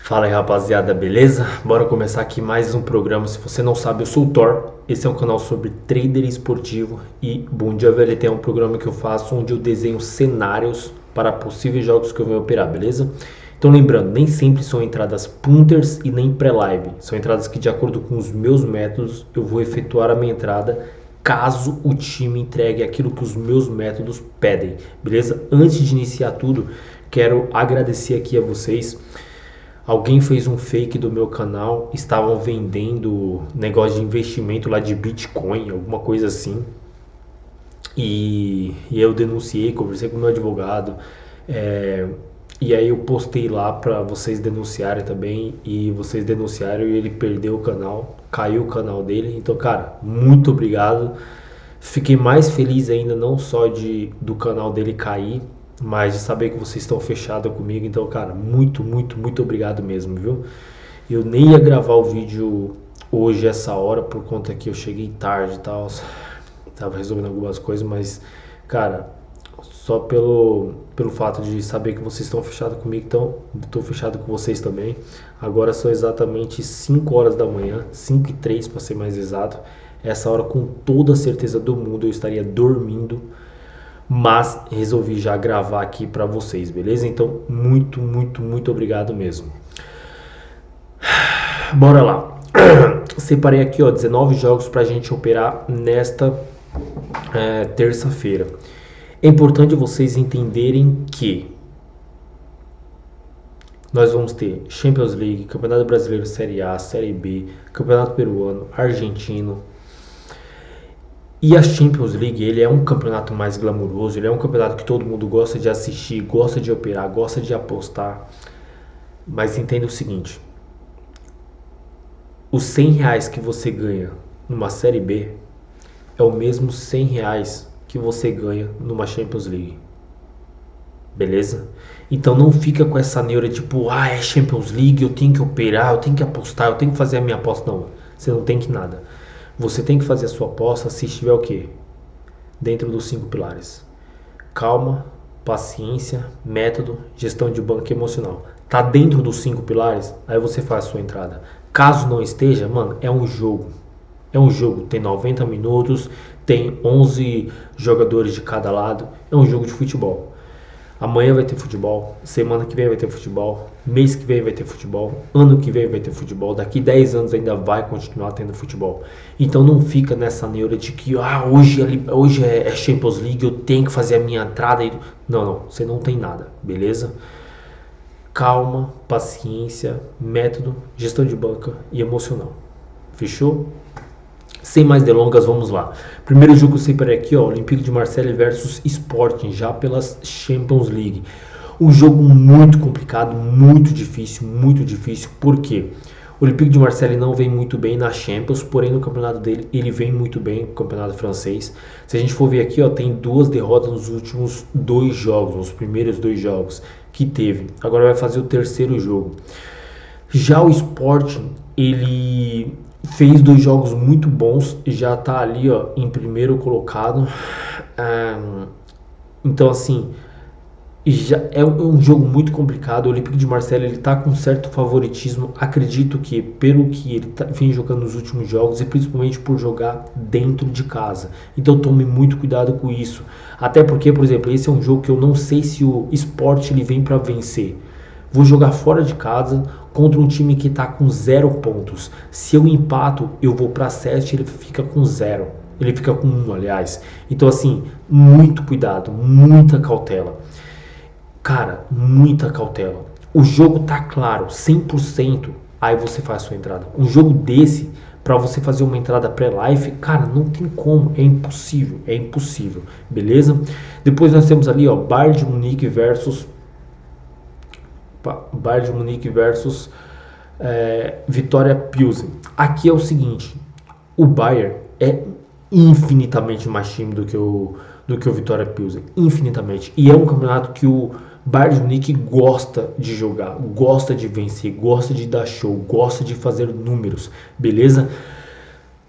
Fala aí rapaziada, beleza? Bora começar aqui mais um programa. Se você não sabe, eu sou o Thor. Esse é um canal sobre trader esportivo e Bom Dia VLT é um programa que eu faço onde eu desenho cenários para possíveis jogos que eu venho operar, beleza? Então lembrando, nem sempre são entradas punters e nem pré-live. São entradas que de acordo com os meus métodos eu vou efetuar a minha entrada caso o time entregue aquilo que os meus métodos pedem, beleza? Antes de iniciar tudo, quero agradecer aqui a vocês. Alguém fez um fake do meu canal, estavam vendendo negócio de investimento lá de Bitcoin, alguma coisa assim. E eu denunciei, conversei com o meu advogado. é, e aí eu postei lá para vocês denunciarem também. E vocês denunciaram e ele perdeu o canal, caiu o canal dele. Então, cara, muito obrigado. Fiquei mais feliz ainda, não só do canal dele cair, mas de saber que vocês estão fechados comigo. Então, cara, muito obrigado mesmo, viu? Eu nem ia gravar o vídeo hoje, essa hora, por conta que eu cheguei tarde e tal. Tava resolvendo algumas coisas, mas, cara, só pelo fato de saber que vocês estão fechados comigo, então estou fechado com vocês também. Agora são exatamente 5 horas da manhã, 5h03 para ser mais exato. Essa hora, com toda a certeza do mundo, eu estaria dormindo, mas resolvi já gravar aqui para vocês, beleza? Então, muito obrigado mesmo. Bora lá. Separei aqui, ó, 19 jogos pra gente operar nesta terça-feira. É importante vocês entenderem que nós vamos ter Champions League, Campeonato Brasileiro Série A, Série B, Campeonato Peruano, Argentino. E a Champions League, ele é um campeonato mais glamouroso, ele é um campeonato que todo mundo gosta de assistir, gosta de operar, gosta de apostar. Mas entenda o seguinte: os R$ 100 que você ganha numa Série B é o mesmo R$ 100 que você ganha numa Champions League. Beleza? Então não fica com essa neura tipo, é Champions League, eu tenho que operar, eu tenho que apostar, eu tenho que fazer a minha aposta. Não, você não tem que nada. Você tem que fazer a sua aposta se estiver o quê? Dentro dos 5 pilares: calma, paciência, método, gestão de banco e emocional. Tá dentro dos 5 pilares? Aí você faz a sua entrada. Caso não esteja, mano, é um jogo. É um jogo, tem 90 minutos, tem 11 jogadores de cada lado. É um jogo de futebol. Amanhã vai ter futebol, semana que vem vai ter futebol, mês que vem vai ter futebol, ano que vem vai ter futebol, daqui 10 anos ainda vai continuar tendo futebol. Então não fica nessa neura de que hoje é Champions League, eu tenho que fazer a minha entrada. Não, você não tem nada, beleza? Calma, paciência, método, gestão de banca e emocional. Fechou? Sem mais delongas, vamos lá. Primeiro jogo que eu separei aqui, ó, Olympique de Marseille versus Sporting, já pelas Champions League. Um jogo muito complicado, muito difícil, por quê? O Olympique de Marseille não vem muito bem na Champions, porém no campeonato dele ele vem muito bem, no campeonato francês. Se a gente for ver aqui, ó, tem 2 derrotas nos últimos 2 jogos, nos primeiros 2 jogos que teve. Agora vai fazer o terceiro jogo. Já o Sporting, ele fez 2 jogos muito bons, já tá ali, ó, em primeiro colocado. Então assim, já é um jogo muito complicado. O Olympique de Marseille, ele tá com certo favoritismo. Acredito que pelo que ele vem jogando nos últimos jogos e principalmente por jogar dentro de casa. Então tome muito cuidado com isso. Até porque, por exemplo, esse é um jogo que eu não sei se o Sport ele vem para vencer. Vou jogar fora de casa contra um time que está com 0 pontos. Se eu empato, eu vou para 7, ele fica com 0. Ele fica com 1, aliás. Então, assim, muito cuidado, muita cautela. Cara, muita cautela. O jogo tá claro, 100%, aí você faz a sua entrada. Um jogo desse, para você fazer uma entrada pré-life, cara, não tem como, é impossível, beleza? Depois nós temos ali, ó, Bayern de Munique versus Vitória Pilsen. Aqui é o seguinte: o Bayern é infinitamente mais time do que o Vitória Pilsen, infinitamente. E é um campeonato que o Bayern de Munique gosta de jogar, gosta de vencer, gosta de dar show, gosta de fazer números, beleza?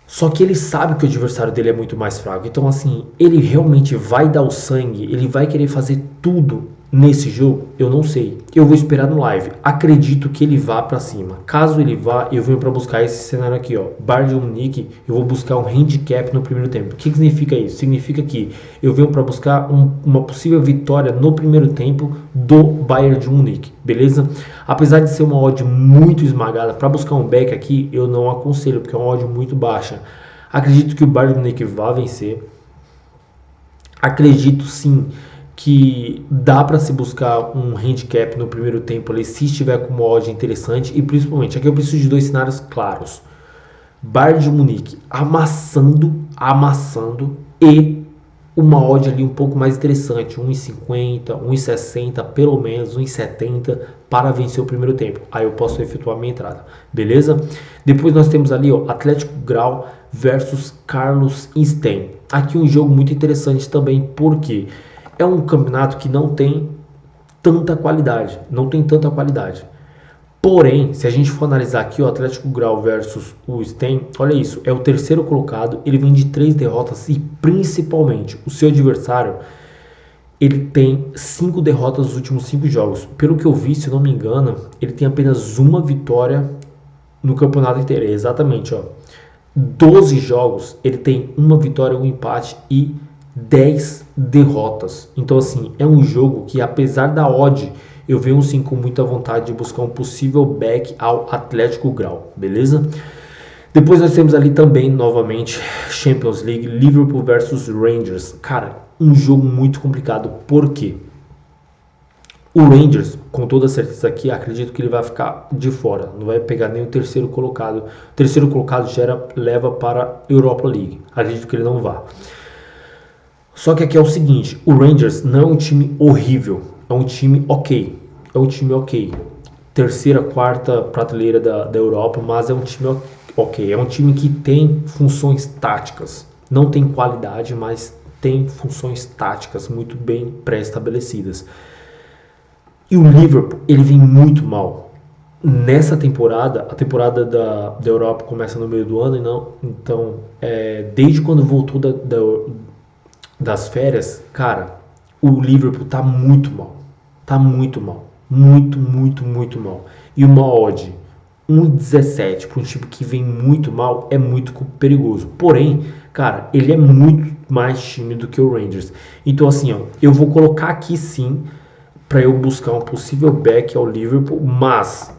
Só que ele sabe que o adversário dele é muito mais fraco. Então, assim, ele realmente vai dar o sangue, ele vai querer fazer tudo nesse jogo? Eu não sei. Eu vou esperar no live. Acredito que ele vá para cima. Caso ele vá, eu venho para buscar esse cenário aqui, ó. Bayern de Munique, eu vou buscar um handicap no primeiro tempo. O que significa isso? Significa que eu venho para buscar uma possível vitória no primeiro tempo do Bayern de Munique, beleza? Apesar de ser uma odd muito esmagada, para buscar um back aqui, eu não aconselho, porque é uma odd muito baixa. Acredito que o Bayern de Munique vá vencer. Acredito sim que dá para se buscar um handicap no primeiro tempo ali, se estiver com uma odd interessante, e principalmente, aqui eu preciso de dois cenários claros. Bayern de Munique amassando e uma odd ali um pouco mais interessante, 1,50, 1,60, pelo menos 1,70 para vencer o primeiro tempo. Aí eu posso efetuar minha entrada, beleza? Depois nós temos ali, ó, Atlético Grau versus Carlos Stein. Aqui um jogo muito interessante também, porque é um campeonato que não tem tanta qualidade, Porém, se a gente for analisar aqui o Atlético Grau versus o Stein, olha isso, é o terceiro colocado, ele vem de 3 derrotas e principalmente o seu adversário, ele tem 5 derrotas nos últimos 5 jogos. Pelo que eu vi, se não me engano, ele tem apenas uma vitória no campeonato inteiro, exatamente, ó. 12 jogos, ele tem uma vitória, um empate e 10 derrotas. Então assim, é um jogo que apesar da odd, eu venho sim com muita vontade de buscar um possível back ao Atlético Grau, beleza? Depois nós temos ali também, novamente, Champions League, Liverpool versus Rangers. Cara, um jogo muito complicado, por quê? O Rangers, com toda certeza aqui, acredito que ele vai ficar de fora, não vai pegar nem o terceiro colocado. O terceiro colocado leva para a Europa League, acredito que ele não vá. Só que aqui é o seguinte, o Rangers não é um time horrível, é um time ok. Terceira, quarta prateleira da Europa, mas é um time ok. É um time que tem funções táticas. Não tem qualidade, mas tem funções táticas muito bem pré-estabelecidas. E o Liverpool, ele vem muito mal. Nessa temporada, a temporada da Europa começa no meio do ano, então desde quando voltou das férias, cara, o Liverpool tá muito mal. Muito mal. E uma odd 1,17 para um time que vem muito mal é muito perigoso. Porém, cara, ele é muito mais time do que o Rangers. Então assim, ó, eu vou colocar aqui sim para eu buscar um possível back ao Liverpool, mas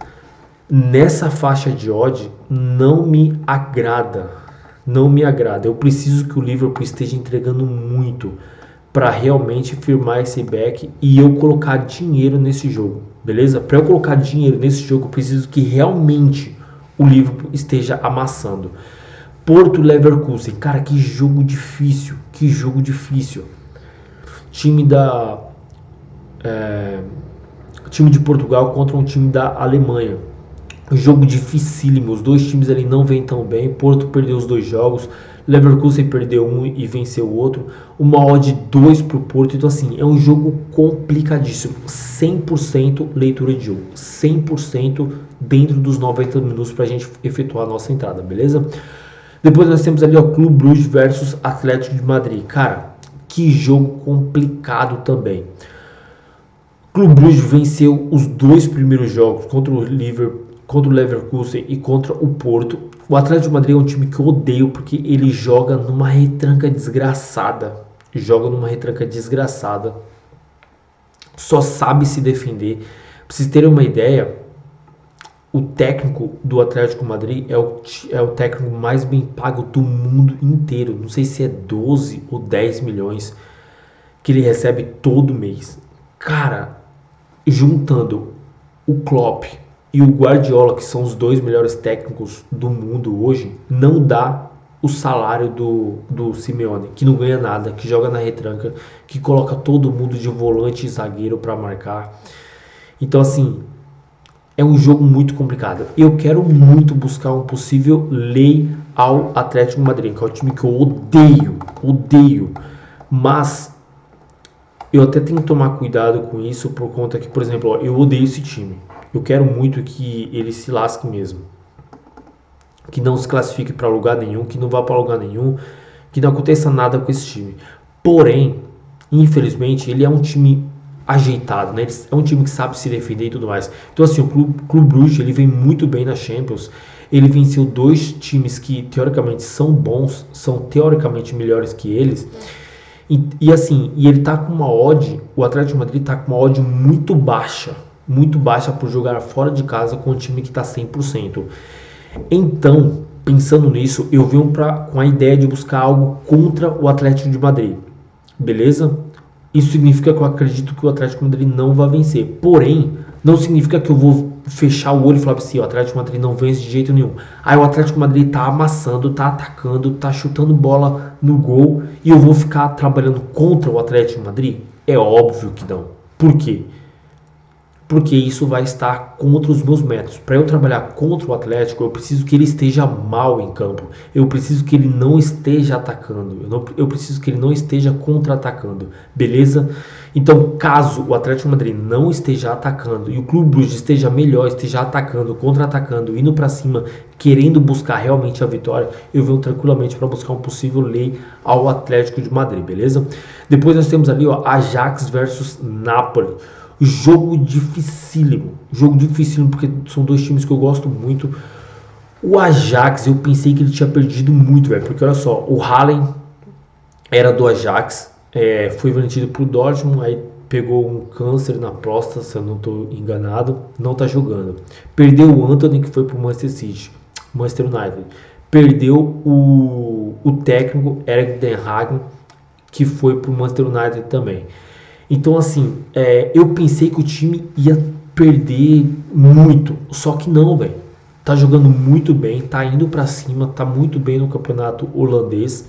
nessa faixa de odd não me agrada. Eu preciso que o Liverpool esteja entregando muito para realmente firmar esse back e eu colocar dinheiro nesse jogo, beleza? Para eu colocar dinheiro nesse jogo, eu preciso que realmente o Liverpool esteja amassando. Porto Leverkusen, cara, que jogo difícil. Time de Portugal contra um time da Alemanha. Jogo dificílimo, os dois times ali não vêm tão bem. Porto perdeu os 2 jogos, Leverkusen perdeu um e venceu o outro. Uma odd 2 pro Porto, então assim, é um jogo complicadíssimo. 100% leitura de jogo, 100% dentro dos 90 minutos pra gente efetuar a nossa entrada, beleza? Depois nós temos ali o Clube Bruges versus Atlético de Madrid. Cara, que jogo complicado também. O Clube Bruges venceu os 2 primeiros jogos contra o Leverkusen e contra o Porto. O Atlético de Madrid é um time que eu odeio porque ele joga numa retranca desgraçada. Só sabe se defender. Pra vocês terem uma ideia, o técnico do Atlético de Madrid é o técnico mais bem pago do mundo inteiro. Não sei se é 12 ou 10 milhões que ele recebe todo mês. Cara, juntando o Klopp e o Guardiola, que são os 2 melhores técnicos do mundo hoje, não dá o salário do Simeone, que não ganha nada, que joga na retranca, que coloca todo mundo de volante e zagueiro para marcar. Então assim, é um jogo muito complicado. Eu quero muito buscar um possível lei ao Atlético de Madrid, que é um time que eu odeio. Mas eu até tenho que tomar cuidado com isso, por conta que, por exemplo, ó, eu odeio esse time. Eu quero muito que ele se lasque mesmo. Que não se classifique para lugar nenhum, que não vá para lugar nenhum, que não aconteça nada com esse time. Porém, infelizmente, ele é um time ajeitado, né? É um time que sabe se defender e tudo mais. Então assim, o Clube Brugge, ele vem muito bem na Champions. Ele venceu dois times que teoricamente são bons, são teoricamente melhores que eles. E assim, e ele tá com uma odd, o Atlético de Madrid tá com uma odd muito baixa por jogar fora de casa com um time que tá 100%. Então, pensando nisso, eu venho com a ideia de buscar algo contra o Atlético de Madrid. Beleza? Isso significa que eu acredito que o Atlético de Madrid não vai vencer. Porém, não significa que eu vou fechar o olho e falar assim, o Atlético de Madrid não vence de jeito nenhum. Aí o Atlético de Madrid tá amassando, tá atacando, tá chutando bola no gol e eu vou ficar trabalhando contra o Atlético de Madrid? É óbvio que não. Por quê? Porque isso vai estar contra os meus métodos. Para eu trabalhar contra o Atlético, eu preciso que ele esteja mal em campo. Eu preciso que ele não esteja atacando. Eu preciso que ele não esteja contra-atacando. Beleza? Então, caso o Atlético de Madrid não esteja atacando e o Clube Brugge esteja melhor, esteja atacando, contra-atacando, indo para cima, querendo buscar realmente a vitória, eu venho tranquilamente para buscar um possível lei ao Atlético de Madrid. Beleza? Depois nós temos ali, ó, Ajax versus Napoli. Jogo dificílimo porque são dois times que eu gosto muito. O Ajax, eu pensei que ele tinha perdido muito, velho, porque olha só, o Haaland era do Ajax, foi vendido pro Dortmund, aí pegou um câncer na próstata, se eu não estou enganado, não tá jogando. Perdeu o Antony, que foi pro Manchester United. Perdeu o técnico Erik ten Hag, que foi pro Manchester United também. Então, assim, eu pensei que o time ia perder muito, só que não, velho. Tá jogando muito bem, tá indo pra cima, tá muito bem no campeonato holandês.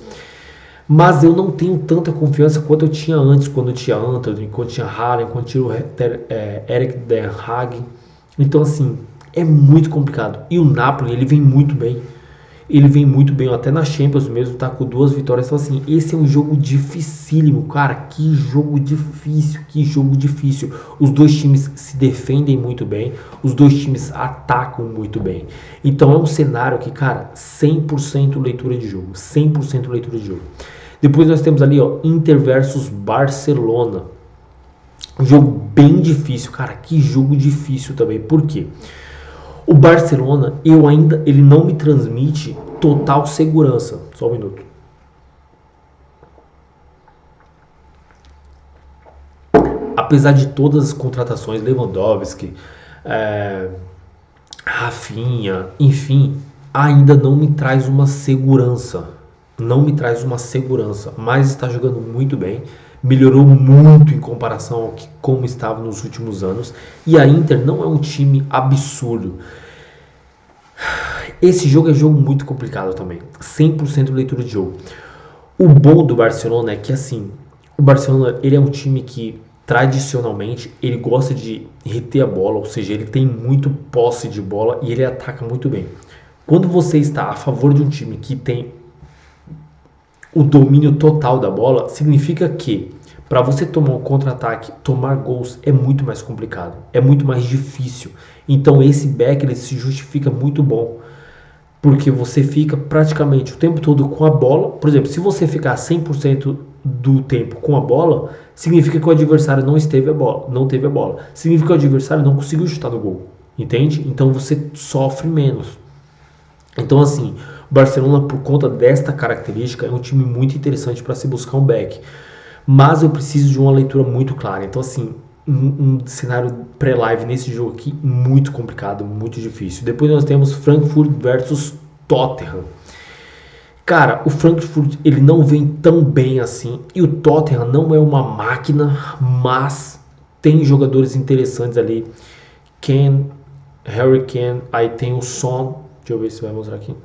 Mas eu não tenho tanta confiança quanto eu tinha antes, quando eu tinha Antony, quando eu tinha Haaland, quando eu tinha o Erik ten Hag. Então, assim, é muito complicado. E o Napoli, ele vem muito bem. Até na Champions mesmo, tá com 2 vitórias. Então assim, esse é um jogo dificílimo, cara, que jogo difícil. Os dois times se defendem muito bem, os dois times atacam muito bem. Então é um cenário que, cara, 100% leitura de jogo, 100% leitura de jogo. Depois nós temos ali, ó, Inter versus Barcelona. Um jogo bem difícil, cara, que jogo difícil também. Por quê? O Barcelona, ele não me transmite total segurança. Só um minuto. Apesar de todas as contratações, Lewandowski, Rafinha, enfim, ainda não me traz uma segurança. Mas está jogando muito bem. Melhorou muito em comparação ao que como estava nos últimos anos. E a Inter não é um time absurdo. Esse jogo é jogo muito complicado também. 100% leitura de jogo. O bom do Barcelona é que, assim, o Barcelona, ele é um time que tradicionalmente ele gosta de reter a bola, ou seja, ele tem muito posse de bola e ele ataca muito bem. Quando você está a favor de um time que tem o domínio total da bola, significa que para você tomar um contra-ataque, tomar gols é muito mais complicado, é muito mais difícil. Então esse back ele se justifica muito bom, porque você fica praticamente o tempo todo com a bola. Por exemplo, se você ficar 100% do tempo com a bola, significa que o adversário não teve a bola. Significa que o adversário não conseguiu chutar no gol, entende? Então você sofre menos. Então assim, o Barcelona, por conta desta característica, é um time muito interessante para se buscar um back. Mas eu preciso de uma leitura muito clara. Então assim, um cenário pré-live nesse jogo aqui muito complicado, muito difícil. Depois nós temos Frankfurt versus Tottenham. Cara, o Frankfurt ele não vem tão bem assim e o Tottenham não é uma máquina, mas tem jogadores interessantes ali. Harry Kane, aí tem o Son, deixa eu ver se vai mostrar aqui.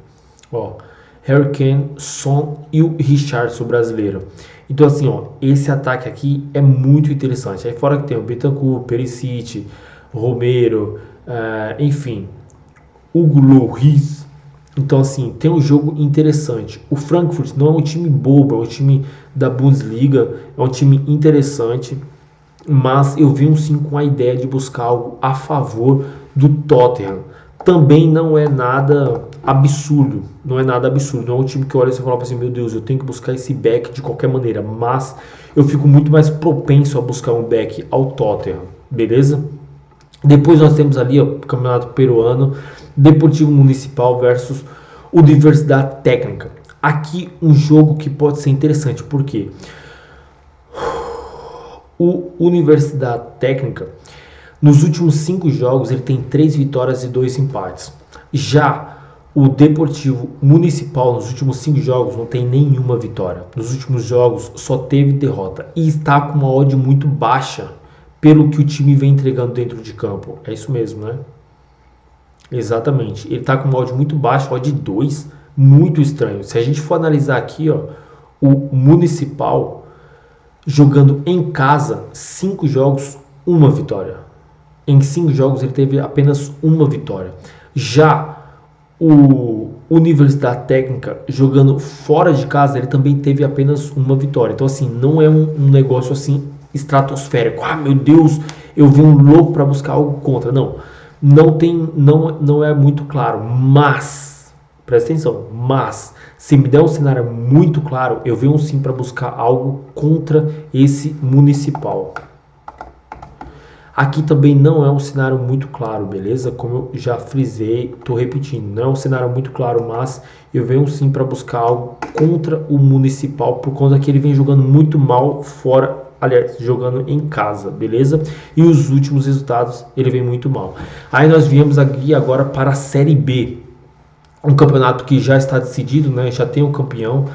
Ó, Harry Kane, Son e o Richarlison brasileiro. Então assim, ó, esse ataque aqui é muito interessante. Aí fora que tem o Bentancur, Perisic, Romero, enfim, Hugo Lloris. Então assim, tem um jogo interessante. O Frankfurt não é um time bobo, é um time da Bundesliga, é um time interessante. Mas eu venho sim com a ideia de buscar algo a favor do Tottenham. Também não é nada absurdo, não é nada absurdo, não é um time que olha e você fala assim, meu Deus, eu tenho que buscar esse back de qualquer maneira, mas eu fico muito mais propenso a buscar um back ao Tottenham, beleza? Depois nós temos ali o Campeonato Peruano, Deportivo Municipal versus Universidade Técnica. Aqui um jogo que pode ser interessante, porque o Universidade Técnica, nos últimos 5 jogos, ele tem 3 vitórias e 2 empates. Já o Deportivo Municipal, nos últimos 5 jogos, não tem nenhuma vitória. Nos últimos jogos, só teve derrota. E está com uma odd muito baixa, pelo que o time vem entregando dentro de campo. É isso mesmo, né? Exatamente. Ele está com uma odd muito baixa, odd 2, muito estranho. Se a gente for analisar aqui, ó, o Municipal, jogando em casa, 5 jogos, 1 vitória. Em 5 jogos ele teve apenas 1 vitória. Já o Universidade Técnica, jogando fora de casa, ele também teve apenas 1 vitória. Então, assim, não é um negócio assim estratosférico. Ah, meu Deus, eu vi um louco para buscar algo contra. Não é muito claro. Mas, presta atenção, mas se me der um cenário muito claro, eu venho sim para buscar algo contra esse Municipal. Aqui também não é um cenário muito claro, beleza? Como eu já frisei, estou repetindo, não é um cenário muito claro, mas eu venho sim para buscar algo contra o Municipal, por conta que ele vem jogando muito mal fora, aliás, jogando em casa, beleza? E os últimos resultados ele vem muito mal. Aí nós viemos aqui agora para a Série B, um campeonato que já está decidido, né? Já tem um campeão.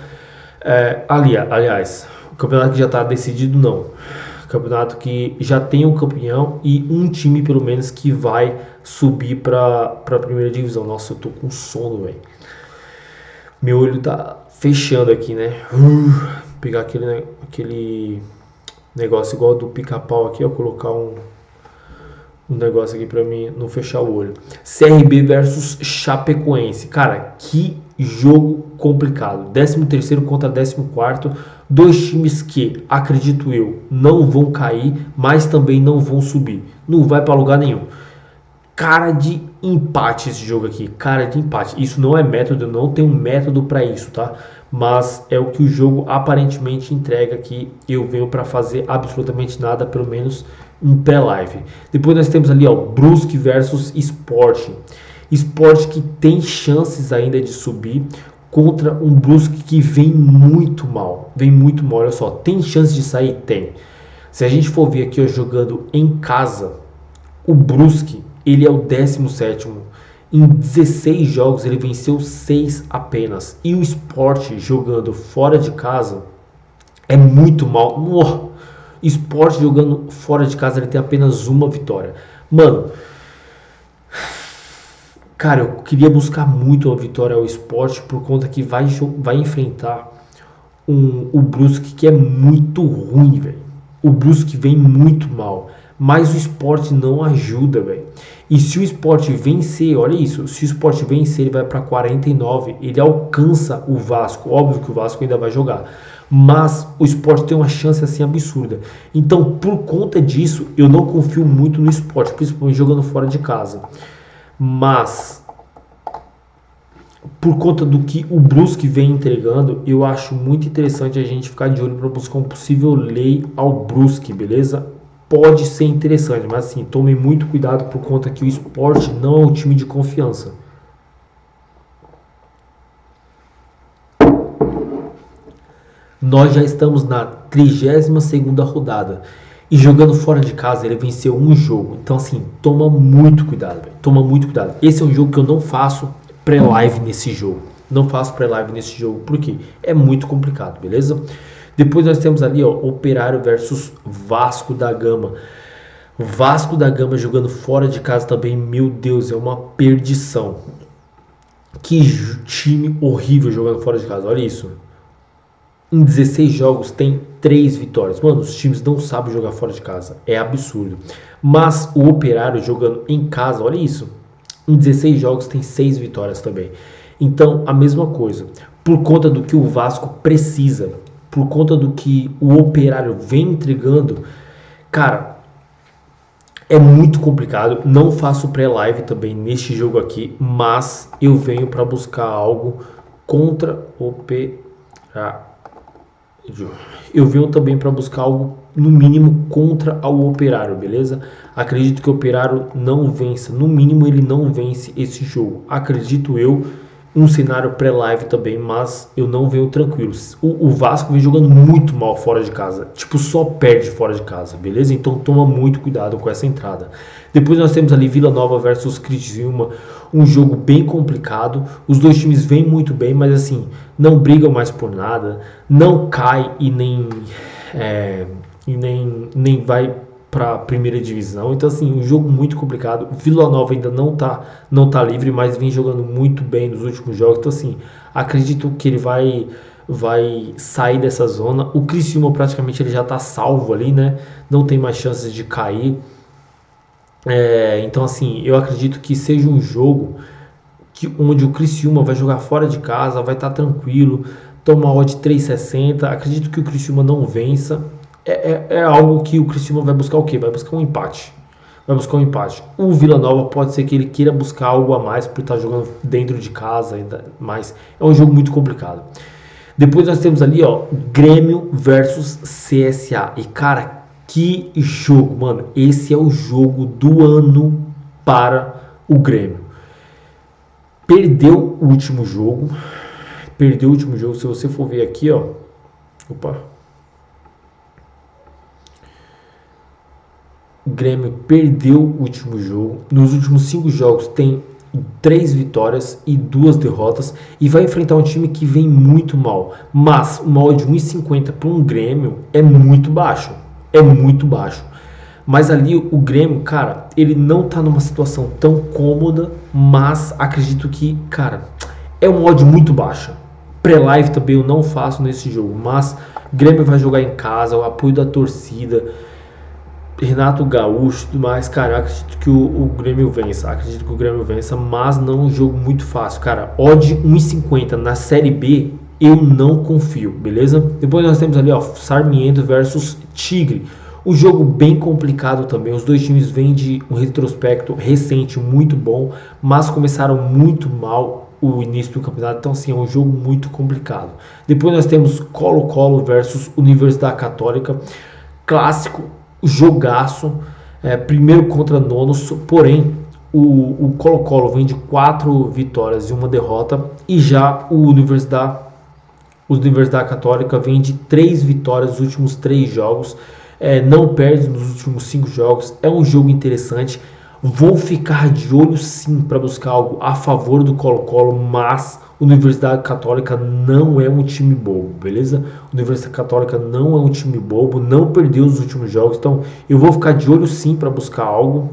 Aliás, o campeonato que já está decidido, não. Campeonato que já tem um campeão e um time pelo menos que vai subir para a primeira divisão. Nossa, eu tô com sono, velho. Meu olho tá fechando aqui, né? Pegar aquele negócio igual do pica-pau aqui, ó, colocar um negócio aqui para mim não fechar o olho. CRB versus Chapecoense. Cara, que jogo complicado. 13º contra 14º. 2 times que, acredito eu, não vão cair, mas também não vão subir. Não vai para lugar nenhum. Cara de empate esse jogo aqui. Cara de empate. Isso não é método, não tem um método para isso, tá? Mas é o que o jogo aparentemente entrega, que eu venho para fazer absolutamente nada, pelo menos em pré-live. Depois nós temos ali, ó, Brusque versus Sport. Sport que tem chances ainda de subir contra um Brusque que vem muito mal. Vem muito mal, olha só. Tem chance de sair? Tem. Se a gente for ver aqui, ó, jogando em casa, o Brusque, ele é o 17º. Em 16 jogos ele venceu 6 apenas. E o Sport jogando fora de casa é muito mal. O Sport jogando fora de casa ele tem apenas 1 vitória. Mano, cara, eu queria buscar muito uma vitória ao Sport, por conta que vai enfrentar o Brusque, que é muito ruim, velho. O Brusque vem muito mal, mas o Sport não ajuda, velho. E se o Sport vencer, olha isso, se o Sport vencer, ele vai para 49, ele alcança o Vasco. Óbvio que o Vasco ainda vai jogar, mas o Sport tem uma chance assim absurda. Então, por conta disso, eu não confio muito no Sport, principalmente jogando fora de casa. Mas, por conta do que o Brusque vem entregando, eu acho muito interessante a gente ficar de olho para buscar um possível lay ao Brusque, beleza? Pode ser interessante, mas assim, tome muito cuidado, por conta que o Sport não é um time de confiança. Nós já estamos na 32ª rodada. E jogando fora de casa, ele venceu um jogo. Então, assim, toma muito cuidado, véio. Toma muito cuidado. Esse é um jogo que eu não faço pré-live nesse jogo. Não faço pré-live nesse jogo, porque é muito complicado, beleza? Depois nós temos ali, ó, Operário versus Vasco da Gama. Vasco da Gama jogando fora de casa também, meu Deus, é uma perdição. Que time horrível jogando fora de casa, olha isso. Em 16 jogos tem 3 vitórias. Mano, os times não sabem jogar fora de casa. É absurdo. Mas o Operário jogando em casa, olha isso. Em 16 jogos tem 6 vitórias também. Então, a mesma coisa. Por conta do que o Vasco precisa, por conta do que o Operário vem entregando, cara, É muito complicado, não faço pré-live também neste jogo aqui, mas eu venho para buscar algo contra o Operário. Eu venho também para buscar algo no mínimo contra o Operário, beleza? Acredito que o Operário não vença, no mínimo ele não vence esse jogo. Acredito eu, um cenário pré-live também, mas eu não venho tranquilo. O Vasco vem jogando muito mal fora de casa, tipo só perde fora de casa, beleza? Então toma muito cuidado com essa entrada. Depois nós temos ali Vila Nova versus Criciúma, um jogo bem complicado. Os dois times vêm muito bem, mas assim, não brigam mais por nada, não cai e nem vai para a primeira divisão. Então assim, um jogo muito complicado. Vila Nova ainda não tá livre, mas vem jogando muito bem nos últimos jogos. Então assim, acredito que ele vai sair dessa zona. O Criciúma praticamente ele já está salvo ali, né? Não tem mais chances de cair. Então assim, eu acredito que seja um jogo onde o Criciúma vai jogar fora de casa, vai estar tranquilo, toma odd 3,60. Acredito que o Criciúma não vença. É algo que o Criciúma vai buscar o quê? Vai buscar um empate. Vai buscar um empate. O Vila Nova pode ser que ele queira buscar algo a mais por estar jogando dentro de casa, mas é um jogo muito complicado. Depois nós temos ali, ó, Grêmio versus CSA. E cara, que jogo, mano. Esse é o jogo do ano para o Grêmio. Perdeu o último jogo. Se você for ver aqui, ó. Opa. O Grêmio perdeu o último jogo. Nos últimos 5 jogos tem 3 vitórias e 2 derrotas. E vai enfrentar um time que vem muito mal. Mas uma odd de 1,50 para um Grêmio é muito baixo. É muito baixo. Mas ali o Grêmio, cara, ele não tá numa situação tão cômoda. Mas acredito que, cara, é uma odd muito baixa. Pré-live também eu não faço nesse jogo. Mas o Grêmio vai jogar em casa, o apoio da torcida, Renato Gaúcho e tudo mais, cara, acredito que o Grêmio vença, mas não é um jogo muito fácil, cara. Odd 1,50 na Série B, eu não confio, beleza? Depois nós temos ali, ó, Sarmiento versus Tigre, um jogo bem complicado também. Os dois times vêm de um retrospecto recente muito bom, mas começaram muito mal o início do campeonato, então assim, é um jogo muito complicado. Depois nós temos Colo-Colo versus Universidade Católica, clássico, jogaço, primeiro contra nono, porém o Colo-Colo vem de 4 vitórias e 1 derrota, e já o Universidade Católica vem de 3 vitórias nos últimos 3 jogos, não perde nos últimos 5 jogos. É um jogo interessante, vou ficar de olho sim para buscar algo a favor do Colo-Colo, mas Universidade Católica não é um time bobo, beleza? Universidade Católica não é um time bobo, não perdeu os últimos jogos, então eu vou ficar de olho sim para buscar algo.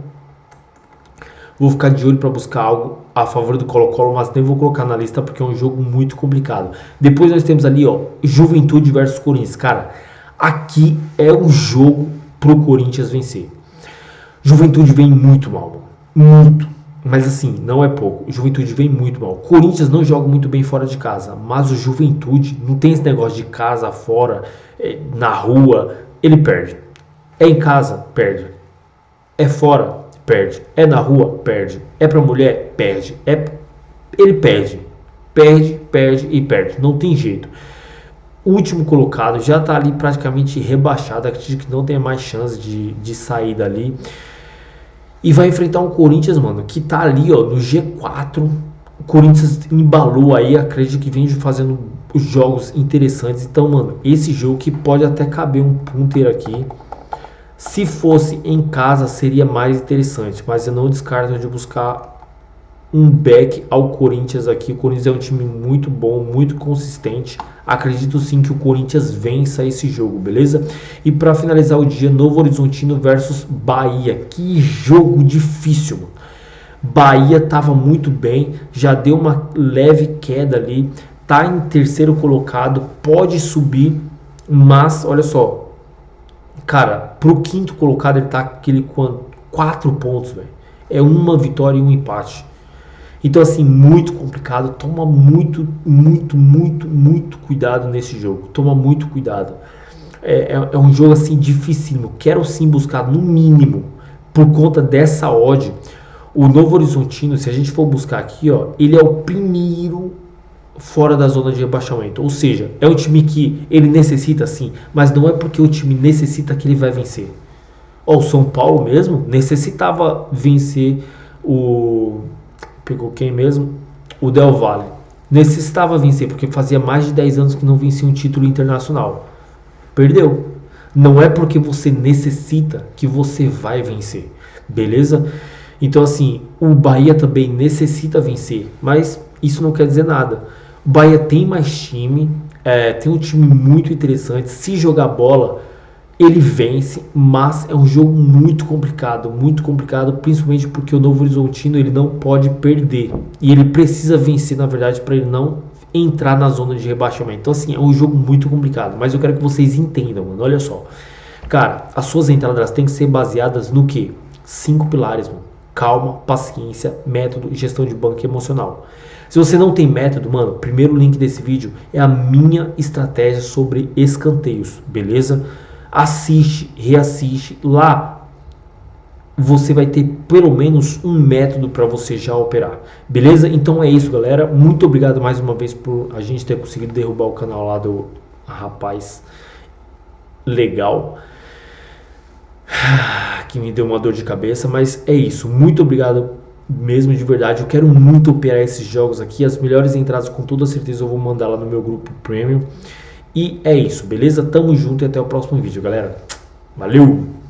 Vou ficar de olho para buscar algo a favor do Colo-Colo, mas nem vou colocar na lista porque é um jogo muito complicado. Depois nós temos ali, ó, Juventude versus Corinthians. Cara, aqui é um jogo pro Corinthians vencer. Juventude vem muito mal, muito. Mas assim, não é pouco. O Juventude vem muito mal. Corinthians não joga muito bem fora de casa, mas o Juventude não tem esse negócio de casa, fora, na rua. Ele perde. É em casa, perde. É fora, perde. É na rua, perde. É pra mulher, perde. Ele perde. Perde e perde. Não tem jeito. O último colocado já tá ali praticamente rebaixado. Acredito que não tem mais chance de sair dali. E vai enfrentar um Corinthians, mano, que tá ali, ó, no G4. O Corinthians embalou aí, acredito que vem fazendo jogos interessantes. Então, mano, esse jogo que pode até caber um punter aqui. Se fosse em casa, seria mais interessante. Mas eu não descarto de buscar um back ao Corinthians aqui. O Corinthians é um time muito bom, muito consistente. Acredito sim que o Corinthians vença esse jogo, beleza? E para finalizar o dia, Novo Horizontino versus Bahia. Que jogo difícil, mano. Bahia tava muito bem, já deu uma leve queda ali, tá em terceiro colocado, pode subir, mas olha só, cara, pro quinto colocado ele tá aquele 4 pontos, velho. É uma vitória e um empate. Então, assim, muito complicado. Toma muito cuidado nesse jogo. Toma muito cuidado. É um jogo, assim, dificílimo. Quero sim buscar, no mínimo, por conta dessa odd, o Novo Horizontino, se a gente for buscar aqui, ó, ele é o primeiro fora da zona de rebaixamento. Ou seja, é um time que ele necessita sim, mas não é porque o time necessita que ele vai vencer. Ó, o São Paulo mesmo necessitava vencer o... Pegou quem mesmo? O Del Valle. Necessitava vencer, porque fazia mais de 10 anos que não vencia um título internacional. Perdeu. Não é porque você necessita que você vai vencer. Beleza? Então assim, o Bahia também necessita vencer, mas isso não quer dizer nada. O Bahia tem mais time, tem um time muito interessante. Se jogar bola, ele vence, mas é um jogo muito complicado, principalmente porque o Novo Horizontino ele não pode perder e ele precisa vencer, na verdade, para ele não entrar na zona de rebaixamento. Então assim, é um jogo muito complicado, mas eu quero que vocês entendam, mano. Olha só, cara, as suas entradas têm que ser baseadas no quê? 5 pilares, mano. Calma, paciência, método e gestão de banco emocional. Se você não tem método, mano, primeiro link desse vídeo é a minha estratégia sobre escanteios, beleza? Assiste, reassiste, lá você vai ter pelo menos um método para você já operar, beleza? Então é isso, galera, muito obrigado mais uma vez por a gente ter conseguido derrubar o canal lá do rapaz legal, que me deu uma dor de cabeça, mas é isso, muito obrigado mesmo de verdade. Eu quero muito operar esses jogos aqui, as melhores entradas com toda certeza eu vou mandar lá no meu grupo Premium. E é isso, beleza? Tamo junto e até o próximo vídeo, galera. Valeu!